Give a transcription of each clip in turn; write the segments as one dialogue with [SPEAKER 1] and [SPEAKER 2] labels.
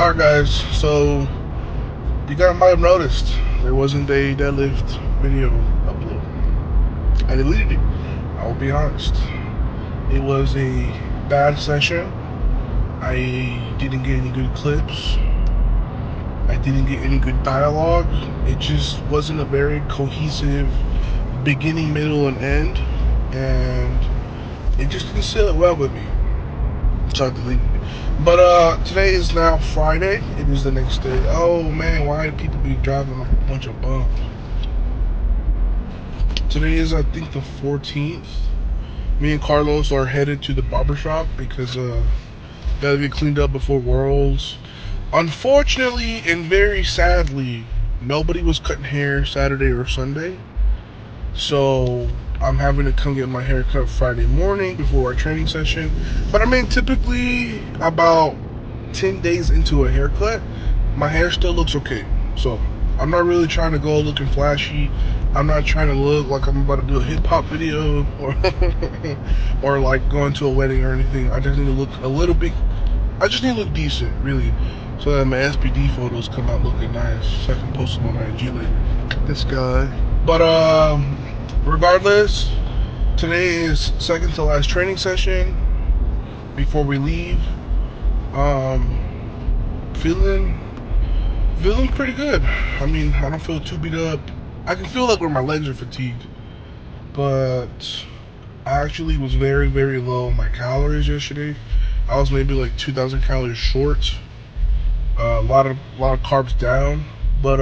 [SPEAKER 1] Alright guys, so you guys might have noticed there wasn't a deadlift video upload. I deleted it. I will be honest. It was a bad session. I didn't get any good clips. I didn't get any good dialogue. It just wasn't a very cohesive beginning, middle, and end. And it just didn't sit well with me. So I deleted it. But today is now Friday. It is the next day. Oh man, why do people be driving a bunch of bumps? Today is, I think, the 14th. Me and Carlos are headed to the barbershop because gotta get cleaned up before Worlds. Unfortunately and very sadly, nobody was cutting hair Saturday or Sunday. So I'm having to come get my hair cut Friday morning before our training session. But I mean, typically about 10 days into a haircut, my hair still looks okay. So I'm not really trying to go looking flashy. I'm not trying to look like I'm about to do a hip hop video or like going to a wedding or anything. I just need to look a little bit, I just need to look decent, really, so that my SPD photos come out looking nice, so I can post them on IG later.
[SPEAKER 2] This guy. But
[SPEAKER 1] regardless, today is second to last training session before we leave. Feeling pretty good. I mean, I don't feel too beat up. I can feel like where my legs are fatigued, but I actually was very, very low on my calories yesterday. I was maybe like 2,000 calories short. A lot of carbs down. But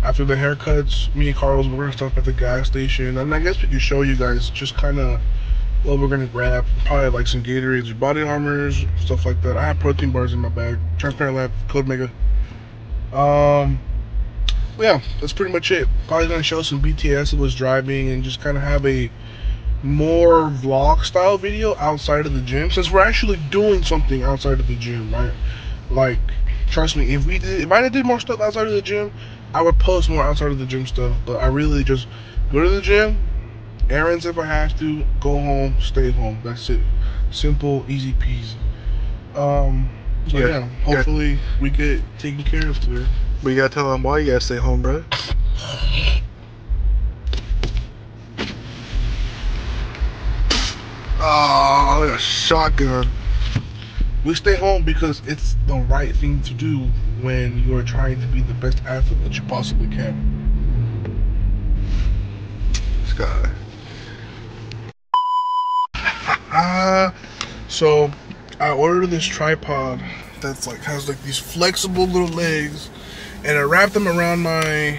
[SPEAKER 1] after the haircuts, me and Carlos were gonna stop at the gas station, and I guess we could show you guys just kind of what we're gonna grab. Probably like some Gatorades or Body Armors, stuff like that. I have protein bars in my bag. Transparent Lab, Code Mega. Yeah, that's pretty much it. Probably gonna show some BTS that was driving and just kind of have a more vlog style video outside of the gym, since we're actually doing something outside of the gym, right? Like, trust me, if I did more stuff outside of the gym, I would post more outside of the gym stuff. But I really just go to the gym, errands if I have to, go home, stay home. That's it. Simple, easy peasy. So yeah, hopefully we get taken care of today.
[SPEAKER 2] But you gotta tell them why you gotta stay home, bro.
[SPEAKER 1] Oh, a shotgun. We stay home because it's the right thing to do when you are trying to be the best athlete that you possibly can.
[SPEAKER 2] This guy.
[SPEAKER 1] So I ordered this tripod that's like has like these flexible little legs, and I wrapped them around my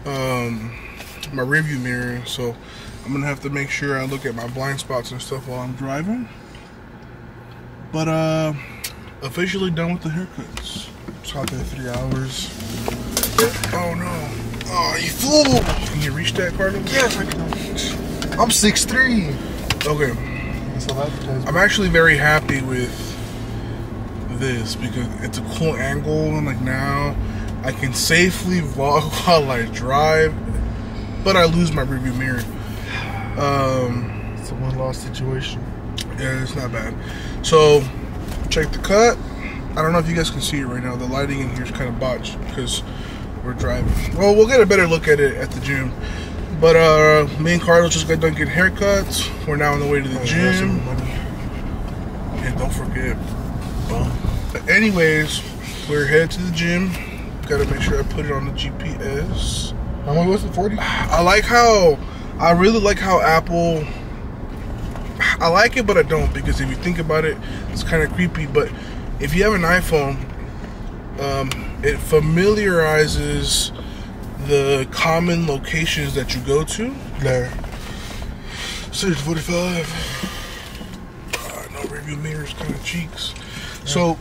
[SPEAKER 1] my rearview mirror. So I'm gonna have to make sure I look at my blind spots and stuff while I'm driving. But officially done with the haircuts. It's out there 3 hours. Oh no! Oh, you fool! Can you reach that, Carlos?
[SPEAKER 2] Yes, I can. I'm 6'3".
[SPEAKER 1] Okay. I'm actually very happy with this because it's a cool angle, and like now I can safely vlog while I drive, but I lose my rearview mirror.
[SPEAKER 2] It's a one-loss situation.
[SPEAKER 1] Yeah, it's not bad. So check the cut. I don't know if you guys can see it right now. The lighting in here is kind of botched because we're driving. Well, we'll get a better look at it at the gym. But me and Carlos just got done getting haircuts. We're now on the way to the gym. And don't forget, anyways, we're headed to the gym. Gotta make sure I put it on the GPS.
[SPEAKER 2] How much was it? 40?
[SPEAKER 1] I really like how Apple, I like it, but I don't, because if you think about it, it's kind of creepy. But if you have an iPhone, it familiarizes the common locations that you go to. There. 6:45. No rearview mirrors, kind of cheeks. Yeah. So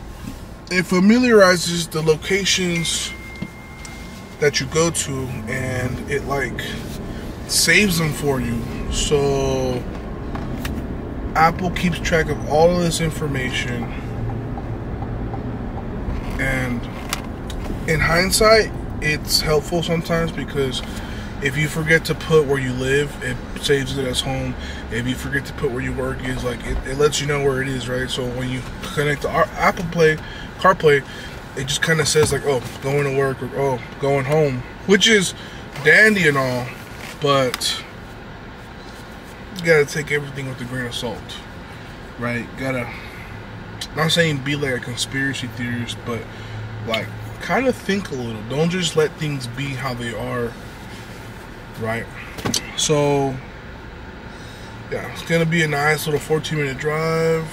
[SPEAKER 1] it familiarizes the locations that you go to, and it like saves them for you. So Apple keeps track of all of this information, and in hindsight, it's helpful sometimes, because if you forget to put where you live, it saves it as home. If you forget to put where you work is, like it lets you know where it is, right? So when you connect to our Apple CarPlay, it just kind of says like, oh, going to work, or oh, going home, which is dandy and all, but you gotta take everything with a grain of salt, right? Gotta, not saying be like a conspiracy theorist, but like kind of think a little. Don't just let things be how they are, right? So yeah, it's gonna be a nice little 14-minute drive.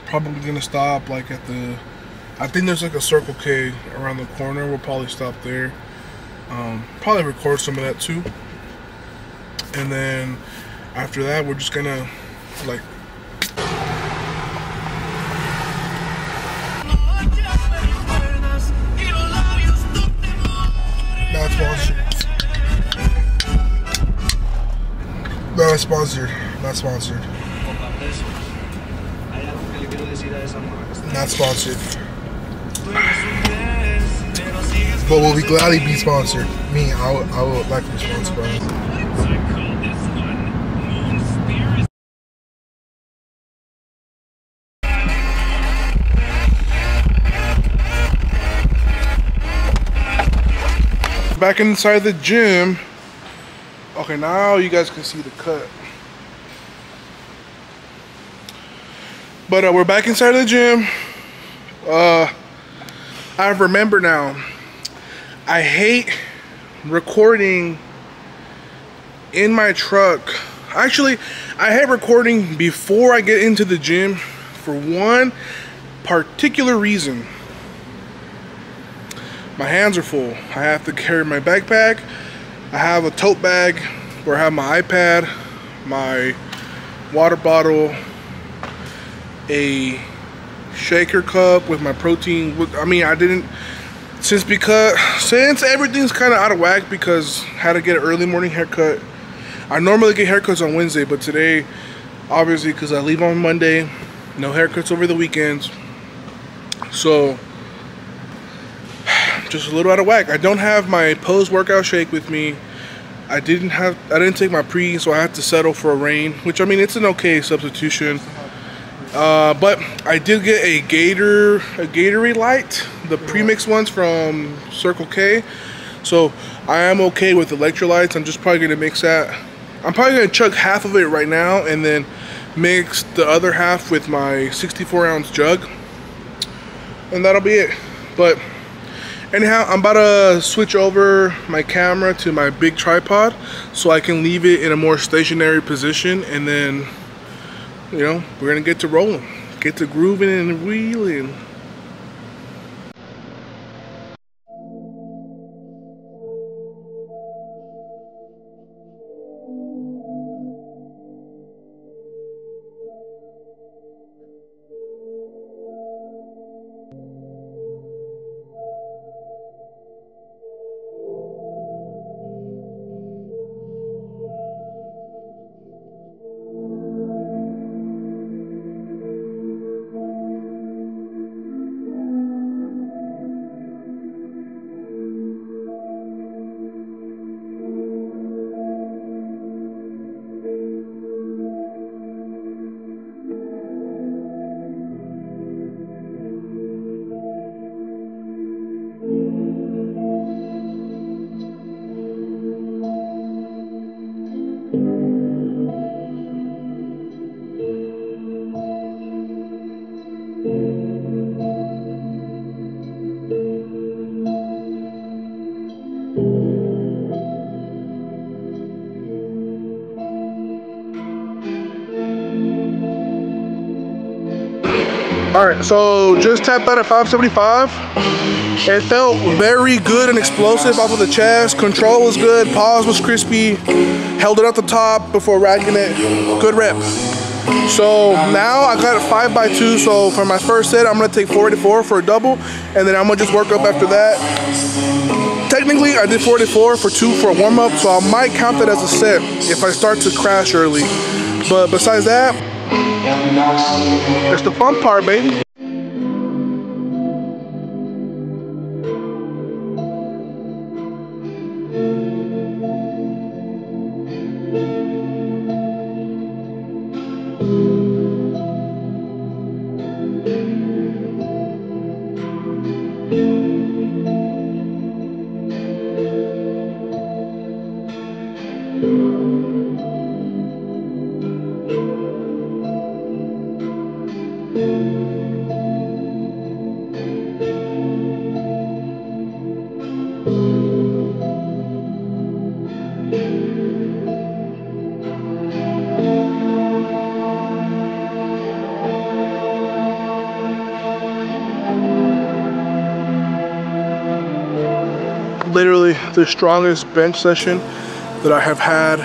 [SPEAKER 1] Probably gonna stop like at the, I think there's like a Circle K around the corner. We'll probably stop there. Probably record some of that too. And then after that, we're just gonna like not sponsored. Not sponsored. Not sponsored. Not sponsored. But will we gladly be sponsored? Me, I would like to be sponsored by us. Back inside the gym. Okay, now you guys can see the cut. But we're back inside of the gym. I remember now, I hate recording in my truck. Actually, I hate recording before I get into the gym for one particular reason. My hands are full. I have to carry my backpack. I have a tote bag where I have my iPad, my water bottle, a shaker cup with my protein. I mean, I didn't, since everything's kind of out of whack because I had to get an early morning haircut. I normally get haircuts on Wednesday, but today, obviously, because I leave on Monday, no haircuts over the weekends. So, just a little out of whack. I don't have my post-workout shake with me. I didn't take my pre, so I had to settle for a Reign, which, I mean, it's an okay substitution. But I did get a Gatorade Light, the premix ones from Circle K. So I am okay with electrolytes. I'm just probably gonna mix that. I'm probably gonna chug half of it right now and then mix the other half with my 64-ounce jug, and that'll be it. But anyhow, I'm about to switch over my camera to my big tripod so I can leave it in a more stationary position, and then, you know, we're gonna get to rolling, get to grooving and wheeling. Alright, so just tapped out at 575. It felt very good and explosive off of the chest. Control was good, pause was crispy. Held it at the top before racking it. Good rep. So now I got a 5x2, so for my first set, I'm gonna take 484 for a double, and then I'm gonna just work up after that. Technically, I did 484 for 2 for a warm-up, so I might count that as a set if I start to crash early. But besides that, it's the fun part, baby. Literally the strongest bench session that I have had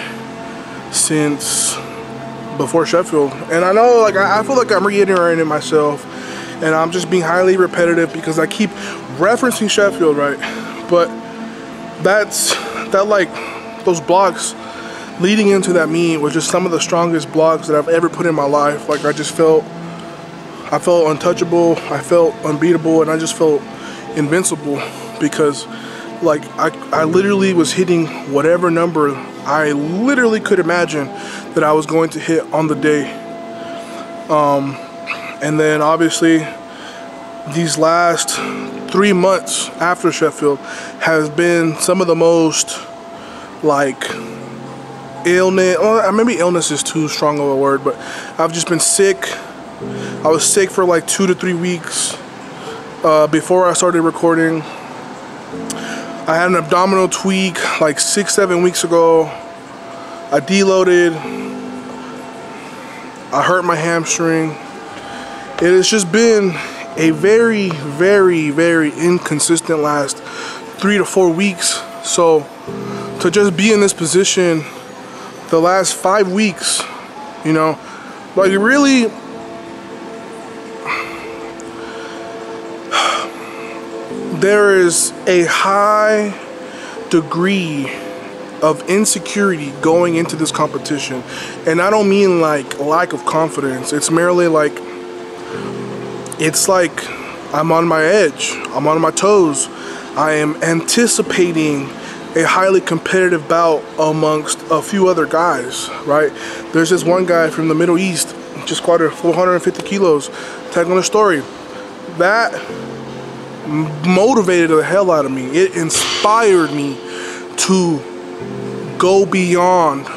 [SPEAKER 1] since before Sheffield. And I know, like, I feel like I'm reiterating myself and I'm just being highly repetitive because I keep referencing Sheffield, right? But those blocks leading into that meet was just some of the strongest blocks that I've ever put in my life. Like, I felt untouchable, I felt unbeatable, and I just felt invincible because, like, I literally was hitting whatever number I literally could imagine that I was going to hit on the day. And then obviously these last 3 months after Sheffield has been some of the most, like, illness, well, maybe illness is too strong of a word, but I've just been sick. I was sick for like 2 to 3 weeks before I started recording. I had an abdominal tweak like 6-7 weeks ago. I deloaded. I hurt my hamstring. It has just been a very, very, very inconsistent last 3 to 4 weeks. So to just be in this position the last 5 weeks, you know, like, really, there is a high degree of insecurity going into this competition. And I don't mean like lack of confidence. It's merely like, it's like I'm on my edge. I'm on my toes. I am anticipating a highly competitive bout amongst a few other guys, right? There's this one guy from the Middle East, just squatted 450 kilos, tagging a story. That motivated the hell out of me. It inspired me to go beyond,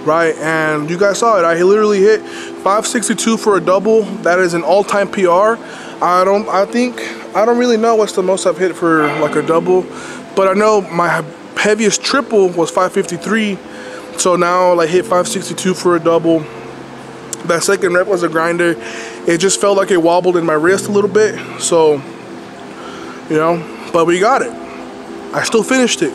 [SPEAKER 1] right? And you guys saw it. I literally hit 562 for a double. That is an all-time PR. I don't really know what's the most I've hit for like a double, but I know my heaviest triple was 553. So now I hit 562 for a double. That second rep was a grinder. It just felt like it wobbled in my wrist a little bit. So, you know, but we got it. I still finished it.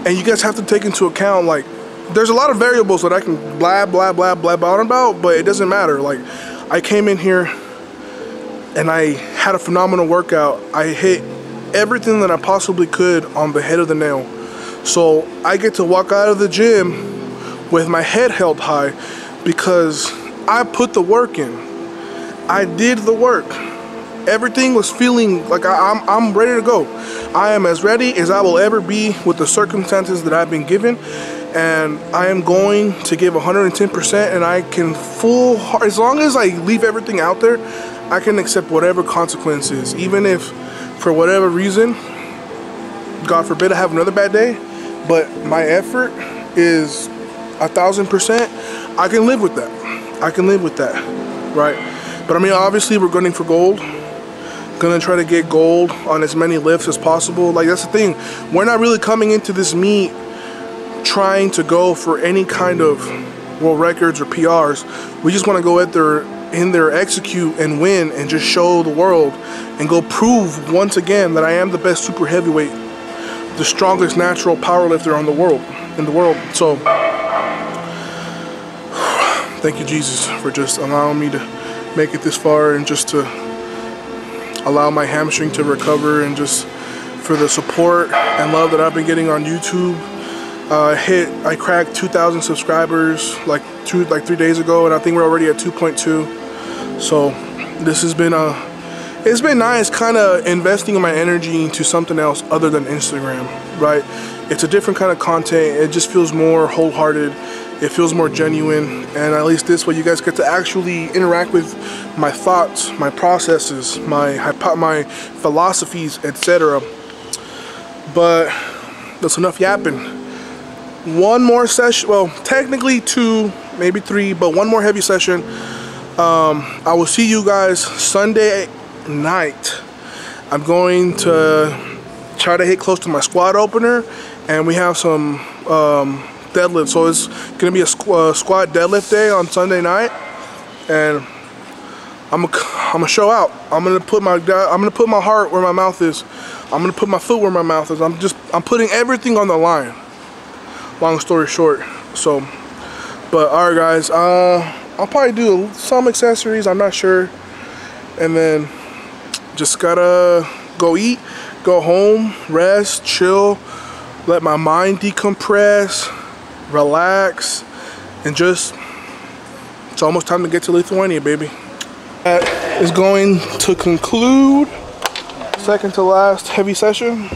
[SPEAKER 1] And you guys have to take into account, like, there's a lot of variables that I can blab on about, but it doesn't matter. Like, I came in here and I had a phenomenal workout. I hit everything that I possibly could on the head of the nail. So I get to walk out of the gym with my head held high because I put the work in. I did the work. Everything was feeling like I'm ready to go. I am as ready as I will ever be with the circumstances that I've been given, and I am going to give 110%, and I can as long as I leave everything out there, I can accept whatever consequences, even if for whatever reason, God forbid I have another bad day, but my effort is 1,000%. I can live with that. I can live with that, right? But I mean, obviously we're gunning for gold. Gonna try to get gold on as many lifts as possible. Like, that's the thing. We're not really coming into this meet trying to go for any kind of world records or PRs. We just want to go in there, execute and win, and just show the world and go prove once again that I am the best super heavyweight, the strongest natural power lifter in the world. So thank you, Jesus, for just allowing me to make it this far, and just to allow my hamstring to recover, and just for the support and love that I've been getting on YouTube. I cracked 2,000 subscribers like 3 days ago, and I think we're already at 2.2. So this has been it's been nice kind of investing my energy into something else other than Instagram, right? It's a different kind of content. It just feels more wholehearted. It feels more genuine, and at least this way you guys get to actually interact with my thoughts, my processes, my philosophies, etc. But that's enough yapping. One more session, well, technically 2, maybe 3, but one more heavy session. I will see you guys Sunday night. I'm going to try to hit close to my squat opener, and we have some deadlift. So it's gonna be a squat deadlift day on Sunday night, and I'm gonna show out. I'm gonna put my heart where my mouth is. I'm gonna put my foot where my mouth is. I'm putting everything on the line. Long story short. So, but all right, guys. I'll probably do some accessories. I'm not sure, and then just gotta go eat, go home, rest, chill, let my mind decompress, relax, and just, it's almost time to get to Lithuania, baby. That is going to conclude second to last heavy session.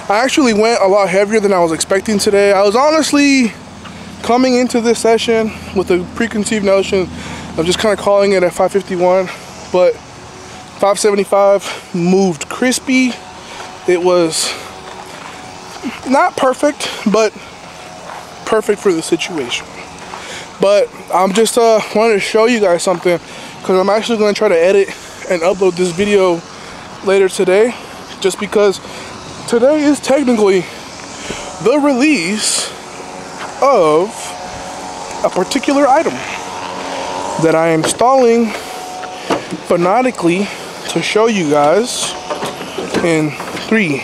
[SPEAKER 1] I actually went a lot heavier than I was expecting today. I was honestly coming into this session with a preconceived notion of just kind of calling it at 551, but 575 moved crispy. It was not perfect, but perfect for the situation. But I'm just wanted to show you guys something, because I'm actually going to try to edit and upload this video later today, just because today is technically the release of a particular item that I am installing fanatically to show you guys in 3,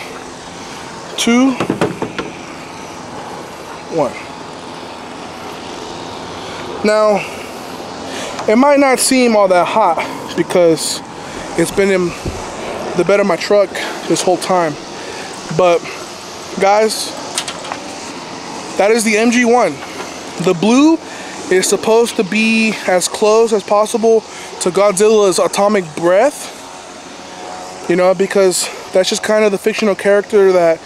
[SPEAKER 1] 2, 1. Now, it might not seem all that hot because it's been in the bed of my truck this whole time, but guys, that is the MG1. The blue is supposed to be as close as possible to Godzilla's atomic breath, you know, because that's just kind of the fictional character that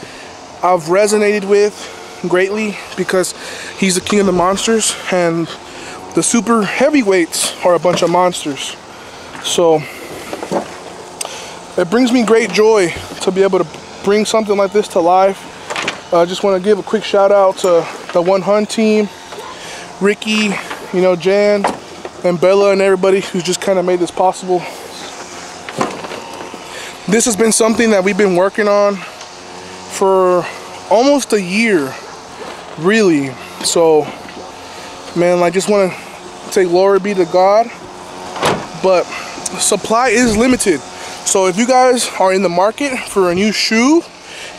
[SPEAKER 1] I've resonated with greatly, because he's the king of the monsters, and the super heavyweights are a bunch of monsters. So it brings me great joy to be able to bring something like this to life. I just want to give a quick shout out to the One Hun team, Ricky, you know, Jan and Bella and everybody who's just kind of made this possible. This has been something that we've been working on for almost a year, really. So, man, I just want to say glory be to God. But supply is limited. So if you guys are in the market for a new shoe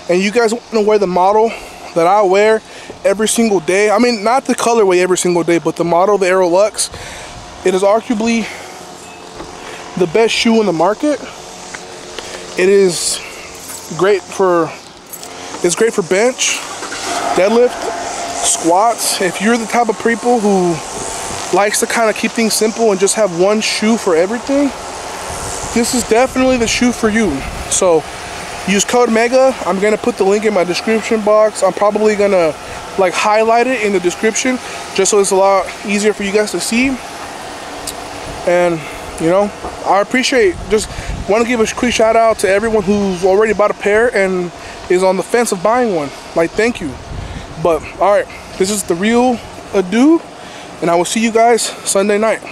[SPEAKER 1] and you guys want to wear the model that I wear every single day, I mean, not the colorway every single day, but the model, the Aerolux, it is arguably the best shoe in the market. It is great for, it's great for bench, deadlift, squats. If you're the type of people who likes to kind of keep things simple and just have one shoe for everything, this is definitely the shoe for you. So use code MEGA. I'm gonna put the link in my description box. I'm probably gonna like highlight it in the description just so it's a lot easier for you guys to see. And you know, I appreciate, just want to give a quick shout out to everyone who's already bought a pair and is on the fence of buying one. Like, thank you. But all right, this is the real Adu, and I will see you guys Sunday night.